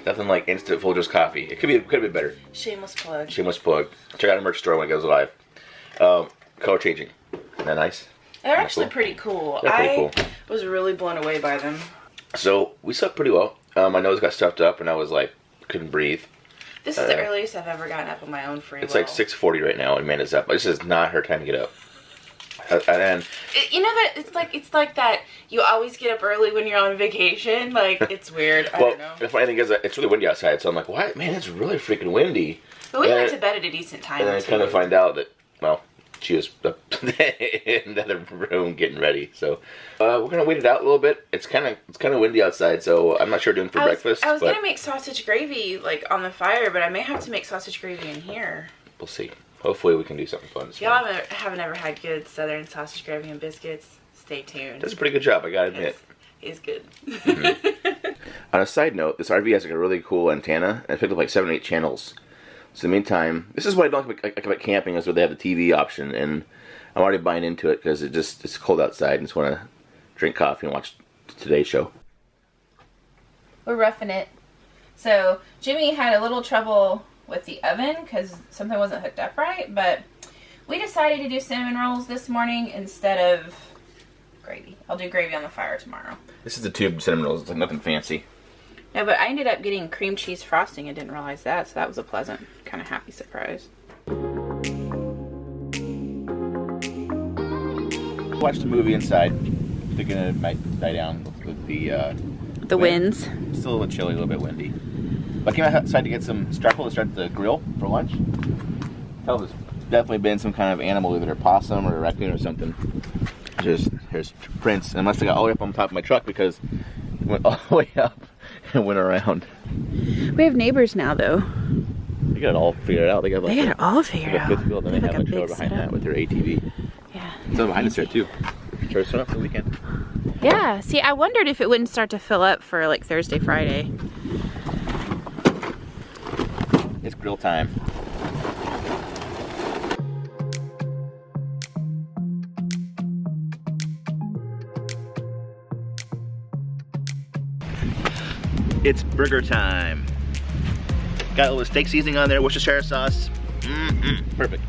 Nothing like instant Folgers coffee. It could have been better. Shameless plug. Shameless plug. Check out our merch store when it goes live. Color changing. Isn't that nice? They're actually pretty cool. I was really blown away by them. So we slept pretty well. My nose got stuffed up and I was like, couldn't breathe. This is the earliest I've ever gotten up on my own free will. It's like 6:40 right now and Amanda's up. This is not her time to get up. And you know that it's like that you always get up early when you're on vacation. Like, it's weird. I don't know. The funny thing is that it's really windy outside, so I'm like, what? Man, it's really freaking windy. But we went to bed at a decent time. And then I kind of find out that, well, she was up in another room getting ready. So we're gonna wait it out a little bit. It's kind of windy outside, so I'm not sure what doing for breakfast. I was gonna make sausage gravy like on the fire, but I may have to make sausage gravy in here. We'll see. Hopefully we can do something fun. If y'all haven't ever had good southern sausage gravy and biscuits, stay tuned. That's a pretty good job, I gotta admit. It's good. Mm-hmm. On a side note, this RV has like a really cool antenna, and I picked up like 7 or 8 channels. So in the meantime, this is what I don't like about camping, is where they have the TV option, and I'm already buying into it because it's cold outside and just want to drink coffee and watch today's show. We're roughing it. So Jimmy had a little trouble with the oven because something wasn't hooked up right, but we decided to do cinnamon rolls this morning instead of gravy. I'll do gravy on the fire tomorrow. This is the tube cinnamon rolls. It's like nothing fancy. Yeah, but I ended up getting cream cheese frosting. I didn't realize that, so that was a pleasant, kind of happy surprise. Watched a movie inside. Thinking it might die down with the winds. Still a little chilly, a little bit windy. But I came outside to get some charcoal to start the grill for lunch. Tell there's definitely been some kind of animal, either a possum or a raccoon or something. Here's prints, and I must have got all the way up on top of my truck because it went all the way up and went around. We have neighbors now, though. They got it all figured out. They got it all figured out. Fifth wheel, then they have a trailer behind that with their ATV. Yeah. So behind us there too. Trailer's up for the weekend. Yeah. See, I wondered if it wouldn't start to fill up for like Thursday, Friday. It's grill time. It's burger time. Got a little steak seasoning on there, Worcestershire sauce. Perfect.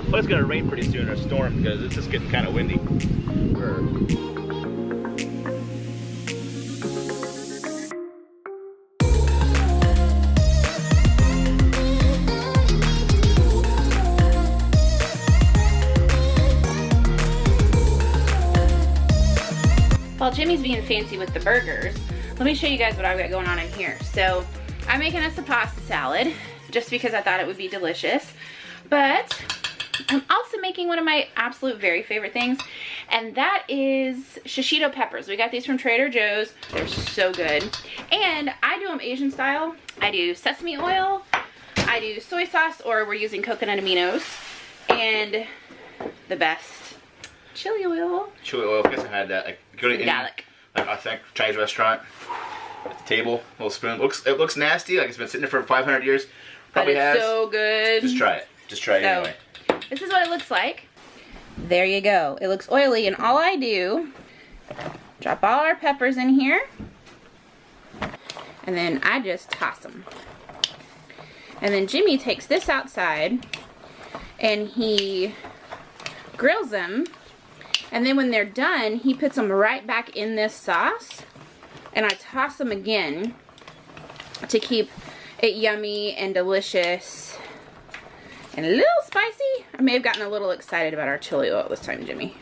But it's gonna rain pretty soon, or a storm, because it's just getting kind of windy. While Jimmy's being fancy with the burgers, let me show you guys what I've got going on in here. So I'm making us a pasta salad just because I thought it would be delicious. But I'm also making one of my absolute very favorite things, and that is shishito peppers. We got these from Trader Joe's. They're so good. And I do them Asian style. I do sesame oil, I do soy sauce, or we're using coconut aminos, and the best, chili oil. Chili oil, I guess I had that. Like, go to any like authentic Chinese restaurant at the table, little spoon. It looks nasty, like it's been sitting there for 500 years. Probably but it's so good. Just try it. Just try it anyway. This is what it looks like. There you go. It looks oily, and all I do, drop all our peppers in here, and then I just toss them. And then Jimmy takes this outside, and he grills them, and then when they're done, he puts them right back in this sauce, and I toss them again to keep it yummy and delicious. And a little spicy. I may have gotten a little excited about our chili oil this time, Jimmy.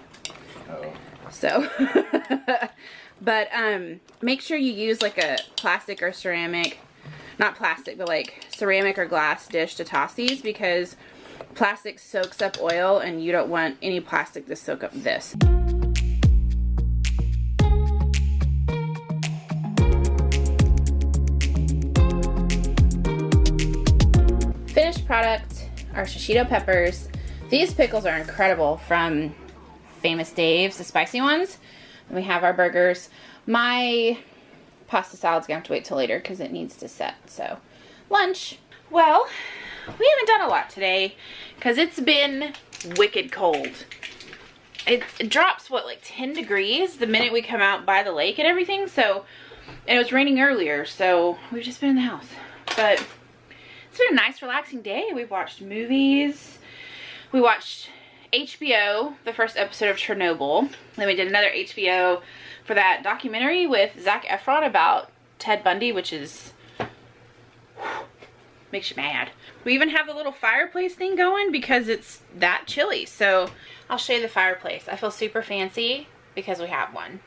Oh. So, but make sure you use like a plastic or ceramic, not plastic, but like ceramic or glass dish to toss these, because plastic soaks up oil and you don't want any plastic to soak up this. Finished product. Our shishito peppers. These pickles are incredible from Famous Dave's, the spicy ones. And we have our burgers. My pasta salad's gonna have to wait till later because it needs to set. So, lunch. Well, we haven't done a lot today because it's been wicked cold. It drops, what, like 10 degrees the minute we come out by the lake and everything. So, and it was raining earlier, so we've just been in the house. But it's been a nice, relaxing day. We've watched movies. We watched HBO, the first episode of Chernobyl. Then we did another HBO for that documentary with Zac Efron about Ted Bundy, which is... makes you mad. We even have the little fireplace thing going because it's that chilly. So I'll show you the fireplace. I feel super fancy because we have one.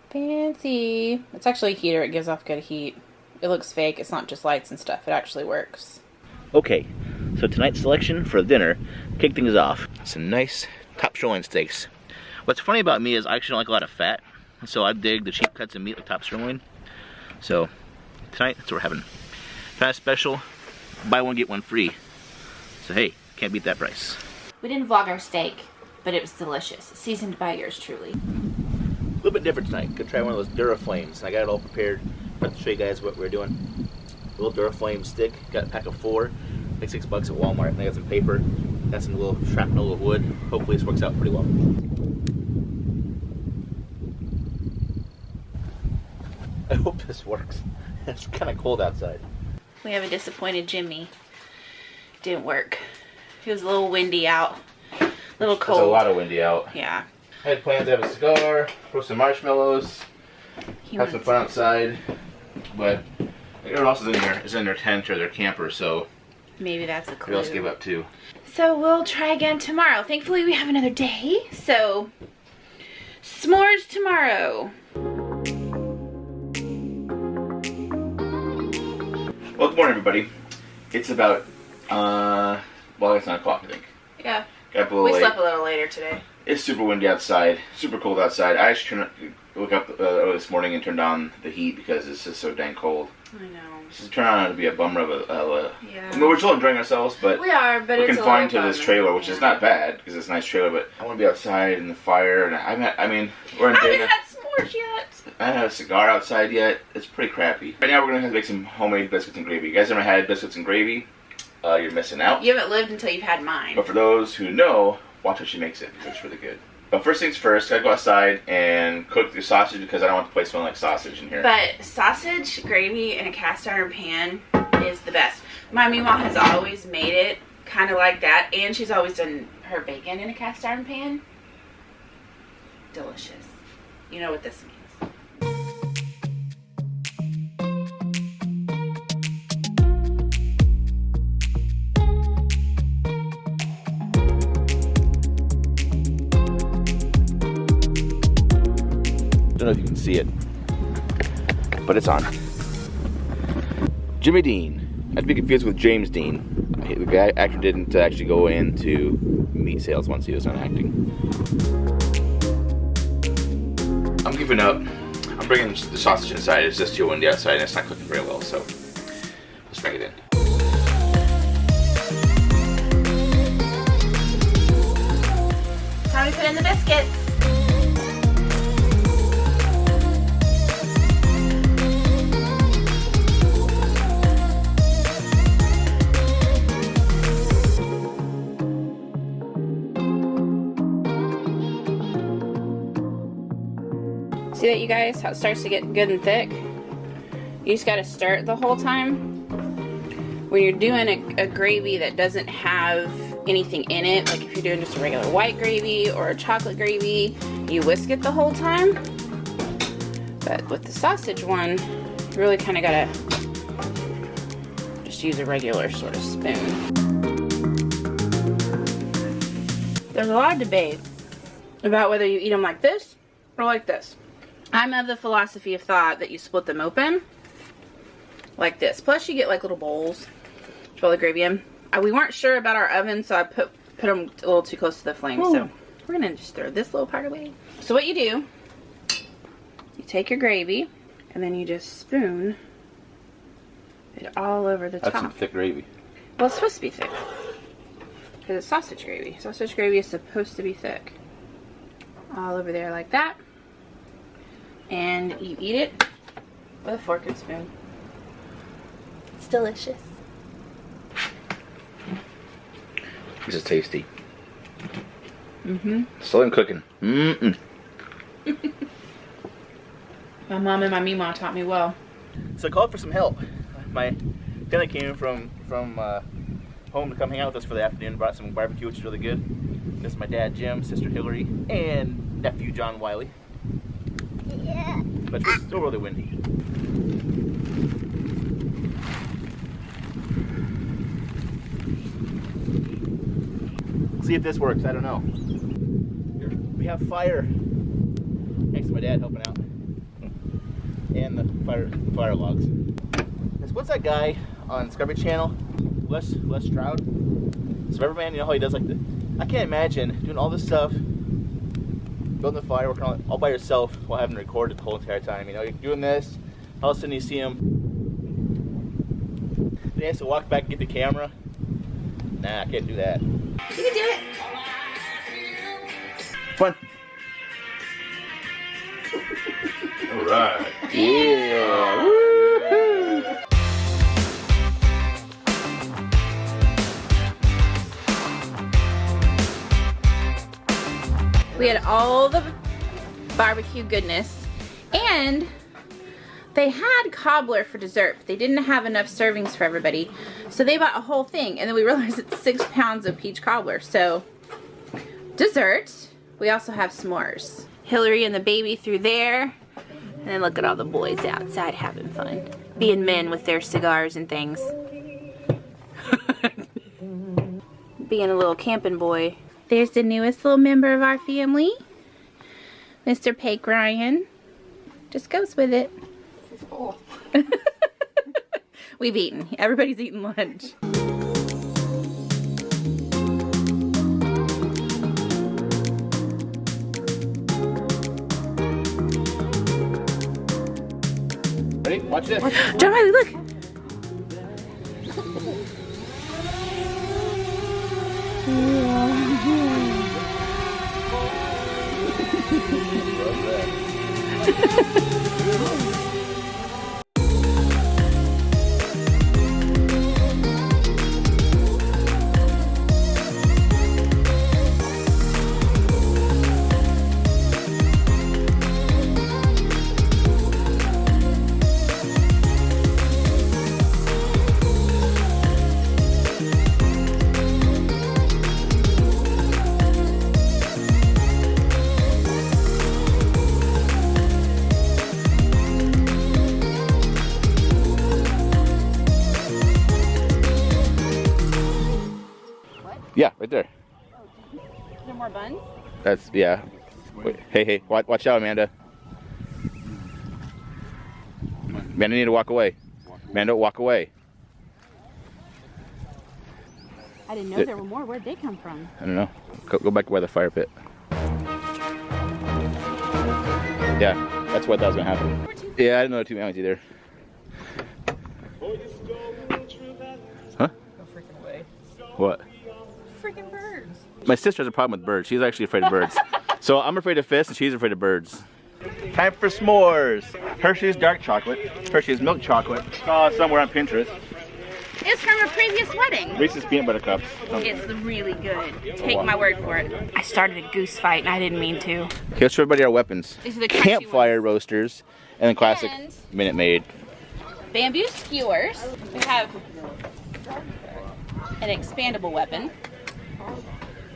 Fancy. It's actually a heater. It gives off good heat. It looks fake. It's not just lights and stuff. It actually works. Okay, so tonight's selection for dinner, kick things off. Some nice top sirloin steaks. What's funny about me is I actually don't like a lot of fat, so I dig the cheap cuts of meat like top sirloin. So tonight, that's what we're having. Tonight's special, buy one get one free. So hey, can't beat that price. We didn't vlog our steak, but it was delicious. Seasoned by yours truly. A little bit different tonight. Could try one of those Duraflames. I got it all prepared. I'm about to show you guys what we're doing. A little Duraflame stick. Got a pack of 4. Like $6 at Walmart. And I got some paper. Got some little shrapnel of wood. Hopefully this works out pretty well. I hope this works. It's kind of cold outside. We have a disappointed Jimmy. Didn't work. It was a little windy out. A little cold. It's a lot of windy out. Yeah. I had plans to have a cigar, roast some marshmallows, have some fun outside, but everyone else is in their tent or their camper, so maybe that's a clue. we else gave up too. So we'll try again tomorrow. Thankfully we have another day, so s'mores tomorrow. Well, good morning, everybody. It's about, well, it's 9 o'clock, I think. Yeah. Got up a little We late. slept a little later today. It's super windy outside, super cold outside. I actually woke up early this morning and turned on the heat because it's just so dang cold. I know. This is turning out to be a bummer of a Yeah. I mean, we're still enjoying ourselves, but We are, but we're it's confined a to this trailer, which is not bad because it's a nice trailer. But I want to be outside in the fire, and I mean, we're in I haven't Dayton. had s'mores yet. I haven't had a cigar outside yet. It's pretty crappy. Right now, we're gonna have to make some homemade biscuits and gravy. You guys ever had biscuits and gravy? You're missing out. You haven't lived until you've had mine. But for those who know, watch how she makes it because it's really good. But first things first, I gotta go outside and cook the sausage because I don't want the place smelling like sausage in here. But sausage gravy in a cast iron pan is the best. My Mima has always made it kind of like that, and she's always done her bacon in a cast iron pan. Delicious. You know what this means. I don't know if you can see it, but it's on. Jimmy Dean. Not to be confused with James Dean. The guy actor didn't actually go into meat sales once he was done acting. I'm giving up. I'm bringing the sausage inside. It's just too windy outside and it's not cooking very well, so let's bring it in. Time to put in the biscuits. See that, you guys, how it starts to get good and thick? You just got to stir it the whole time. When you're doing a gravy that doesn't have anything in it, like if you're doing just a regular white gravy or a chocolate gravy, you whisk it the whole time. But with the sausage one, you really kind of got to just use a regular sort of spoon. There's a lot of debate about whether you eat them like this or like this. I'm of the philosophy of thought that you split them open like this. Plus you get like little bowls to put all the gravy in. We weren't sure about our oven, so I put them a little too close to the flame. Ooh. So we're gonna just throw this little part away. So what you do, you take your gravy and then you just spoon it all over the top. That's some thick gravy. Well, it's supposed to be thick because it's sausage gravy. Sausage gravy is supposed to be thick. All over there like that. And you eat it with a fork and spoon. It's delicious. This is tasty. Mm-hmm. Still in cooking. Mm-mm. My mom and my Mima taught me well. So I called for some help. My family came from home to come hang out with us for the afternoon. Brought some barbecue, which is really good. This is my dad, Jim, sister Hillary, and nephew John Wiley. Yeah. But it's still really windy. See if this works. I don't know. We have fire. Thanks to my dad helping out. And the fire logs. What's that guy on Discovery Channel? Les Stroud. Survivorman, you know how he does like the... I can't imagine doing all this stuff, building the fire, working on it all by yourself while having recorded the whole entire time. You know, you're doing this, all of a sudden you see him. Then he has to walk back and get the camera. Nah, I can't do that. You can do it. Fun. All right. Yeah. Woo-hoo. We had all the barbecue goodness, and they had cobbler for dessert, but they didn't have enough servings for everybody, so they bought a whole thing, and then we realized it's 6 pounds of peach cobbler. So dessert, we also have s'mores. Hillary and the baby through there, and then look at all the boys outside having fun, being men with their cigars and things. Being a little camping boy. There's the newest little member of our family, Mr. Pake Ryan. Just goes with it. Oh. We've eaten. Everybody's eaten lunch. Ready? Watch this. John Wiley, look. Yeah, right there. No more buns? That's, yeah. Wait, hey, watch out, Amanda. Amanda, you need to walk away. Amanda, walk away. I didn't know there were more. Where'd they come from? I don't know. Go back by the fire pit. Yeah, that's what I thought was gonna happen. Yeah, I didn't know there were 2 families either. Huh? Go freaking away. What? Freaking birds. My sister has a problem with birds. She's actually afraid of birds. So I'm afraid of fish and she's afraid of birds. Time for s'mores. Hershey's dark chocolate. Hershey's milk chocolate. Somewhere on Pinterest. It's from a previous wedding. Reese's peanut butter cups. It's really good. Take my word for it. I started a goose fight and I didn't mean to. Okay, let's show everybody our weapons. These are the crunchy Campfire roasters and then classic And- Minute Maid. Bamboo skewers. We have an expandable weapon.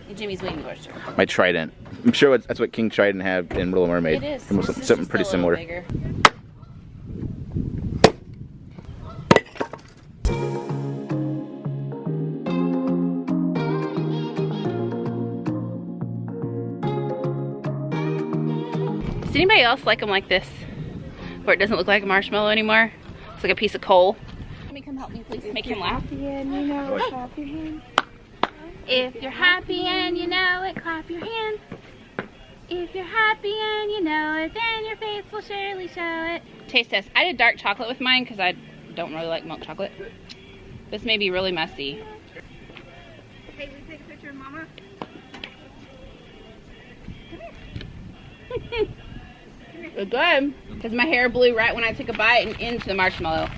And Jimmy's wing roaster. My trident. I'm sure that's what King Trident had in Little Mermaid. It is. Almost This is something just pretty a little similar. bigger. Does anybody else like them like this? Where it doesn't look like a marshmallow anymore? It's like a piece of coal. Let me come help me, please. Make him laugh. If you're happy and you know it, clap your hands. If you're happy and you know it, then your face will surely show it. Taste test. I did dark chocolate with mine because I don't really like milk chocolate. This may be really messy. Hey, we take a picture of Mama? It's good. Because my hair blew right when I took a bite and into the marshmallow.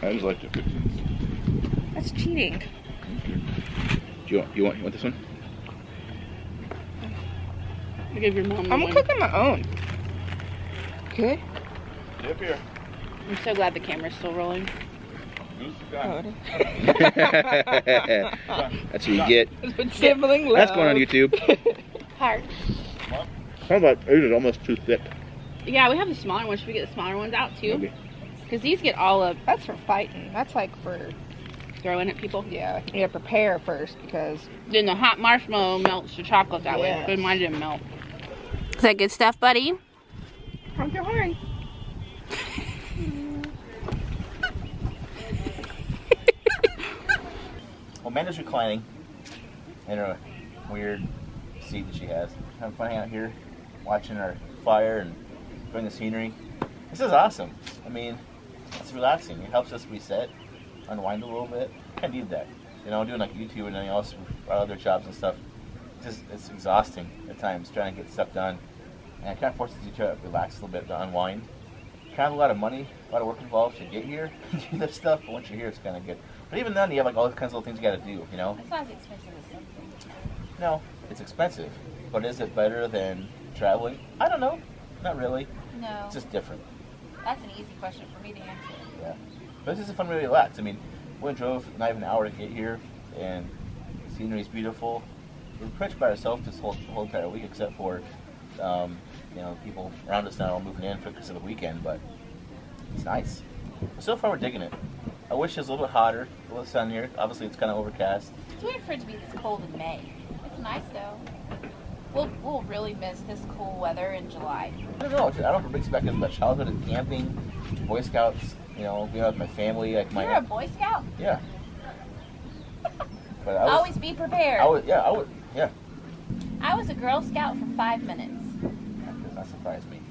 I just like the 15s. That's cheating. Do you want this one? I give your mom. I'm cooking my own. Okay. Dip here. I'm so glad the camera's still rolling. That's what you get. Sibling love. That's going on YouTube. Heart. How about it is almost too thick? Yeah, we have the smaller ones. Should we get the smaller ones out too? Maybe. Because these get all of That's for fighting. That's like for, throwing at people. yeah, you gotta prepare first because. Then the hot marshmallow melts the chocolate that way. Yes. But mine didn't melt. Is that good stuff, buddy? I'm your horn. Well, Amanda's reclining in her weird seat that she has. Having fun out here, watching our fire and enjoying the scenery. This is awesome. I mean, it's relaxing. It helps us reset, unwind a little bit. I need that. You know, doing like YouTube and anything else, our other jobs and stuff. It's exhausting at times trying to get stuff done. And it kind of forces you to relax a little bit, to unwind. Kind of a lot of money, a lot of work involved to get here and do this stuff. But once you're here, it's kind of good. But even then, you have like all kinds of little things you got to do, you know? It's not as expensive as something. No, it's expensive. But is it better than traveling? I don't know. Not really. No. It's just different. That's an easy question for me to answer. Yeah. But this is a fun way to relax. I mean, we drove not even an hour to get here, and the scenery is beautiful. We're pretty much by ourselves this whole entire week, except for, you know, people around us now are moving in because of the weekend, but it's nice. So far, we're digging it. I wish it was a little bit hotter, a little sunnier. Obviously, it's kind of overcast. It's weird for it to be this cold in May. It's nice though. We'll really miss this cool weather in July. I don't know. I don't know if it brings me back into my childhood and camping, Boy Scouts, you know, being out with my family. Like You're a Boy Scout? Yeah. But Always be prepared. I would, yeah. I was a Girl Scout for 5 minutes. That does not surprise me.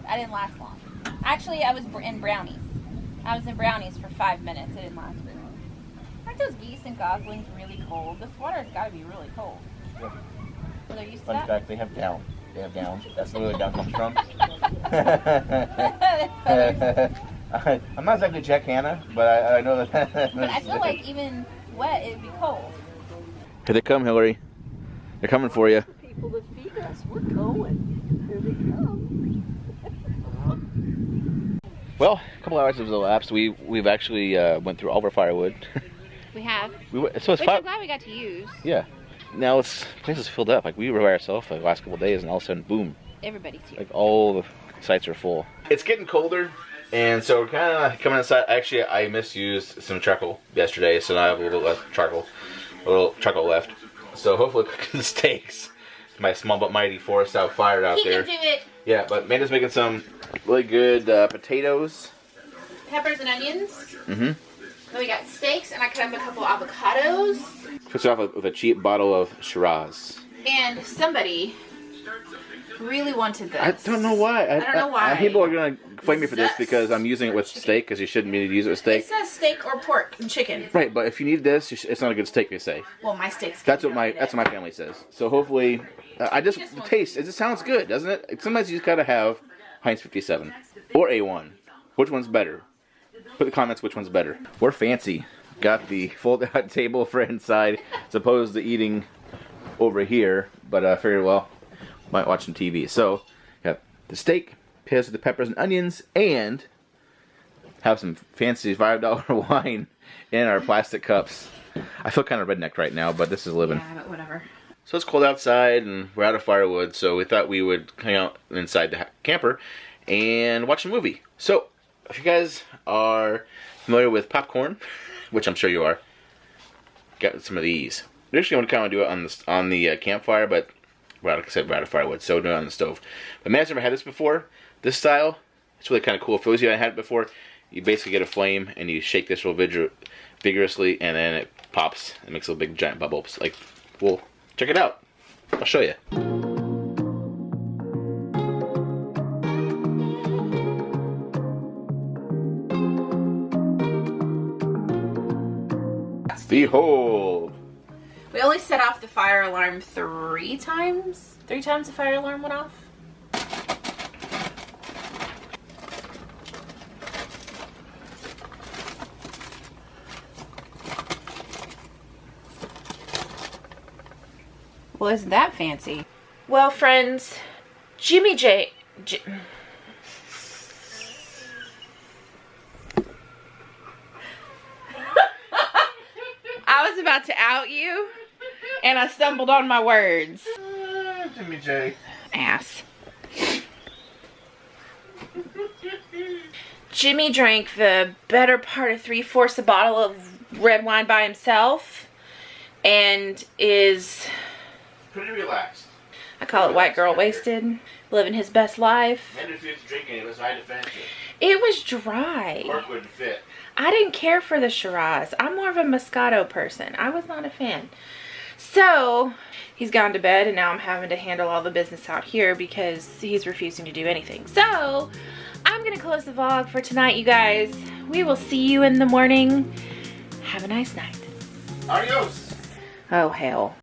I didn't last long. Actually, I was in brownies. I was in brownies for 5 minutes. It didn't last very long. Aren't those geese and goslings really cold? This water's got to be really cold. Yeah. So they're used to Fun that? fact, they have down. They have down. That's where the down comes from. I'm not exactly Jack Hanna, but I know that. But I feel like even wet, it'd be cold. Here they come, Hillary. They're coming for you. People that feed us, we're going. Here they come. Well, a couple hours have elapsed. We've actually went through all of our firewood. We have. So it's Which I'm five. glad we got to use. Yeah. Now the place is filled up. Like we were by ourselves for the last couple of days, and all of a sudden, boom! Everybody's here. Like all the sites are full. It's getting colder, and so we're kind of coming inside. Actually, I misused some charcoal yesterday, so now I have a little left charcoal left. So hopefully, cooking steaks. My small but mighty forest out fire out He there. can do it. Yeah, but Amanda's making some really good potatoes. Peppers and onions. Mm-hmm. Then we got steaks, and I cut up a couple avocados. Fix it off with a cheap bottle of Shiraz. And somebody really wanted this. I don't know why. I don't know why. People are going to flame me for this because I'm using it with steak, because you shouldn't need to use it with It steak. says steak or pork and chicken. Right, but if you need this, it's not a good steak, they say. Well, my steak's That's what my family says. So hopefully, the taste. It just sounds good, doesn't it? Sometimes you just gotta have Heinz 57 or A1. Which one's better? Put in the comments which one's better. We're fancy. Got the fold-out table for inside, as opposed to eating over here. But I figured, well, might watch some TV. So, got the steak, pairs with the peppers and onions, and have some fancy $5 wine in our plastic cups. I feel kind of redneck right now, but this is living. Yeah, but whatever. So it's cold outside, and we're out of firewood, so we thought we would hang out inside the camper and watch a movie. So, if you guys are familiar with popcorn, which I'm sure you are, got some of these. We actually want to kind of do it on the campfire, but like I said, we're out of firewood, so we're doing it on the stove. But man's never had this before. This style, it's really kind of cool. For those of you that hadn't had it before, you basically get a flame, and you shake this real vigorously, and then it pops and makes little big giant bubbles. Like, well, check it out. I'll show you. Behold. We only set off the fire alarm 3 times. 3 times the fire alarm went off. Well, isn't that fancy? Well, friends, Jimmy J... I was about to out you, and I stumbled on my words. Jimmy J. Ass. Jimmy drank the better part of 3/4 a bottle of red wine by himself, and is... Pretty relaxed. I call it white girl wasted, living his best life. Men refused to drink any of this, I defended It was dry. Cork wouldn't fit. I didn't care for the Shiraz. I'm more of a Moscato person. I was not a fan. So, he's gone to bed, and now I'm having to handle all the business out here because he's refusing to do anything. So, I'm going to close the vlog for tonight, you guys. We will see you in the morning. Have a nice night. Adios. Oh, hell.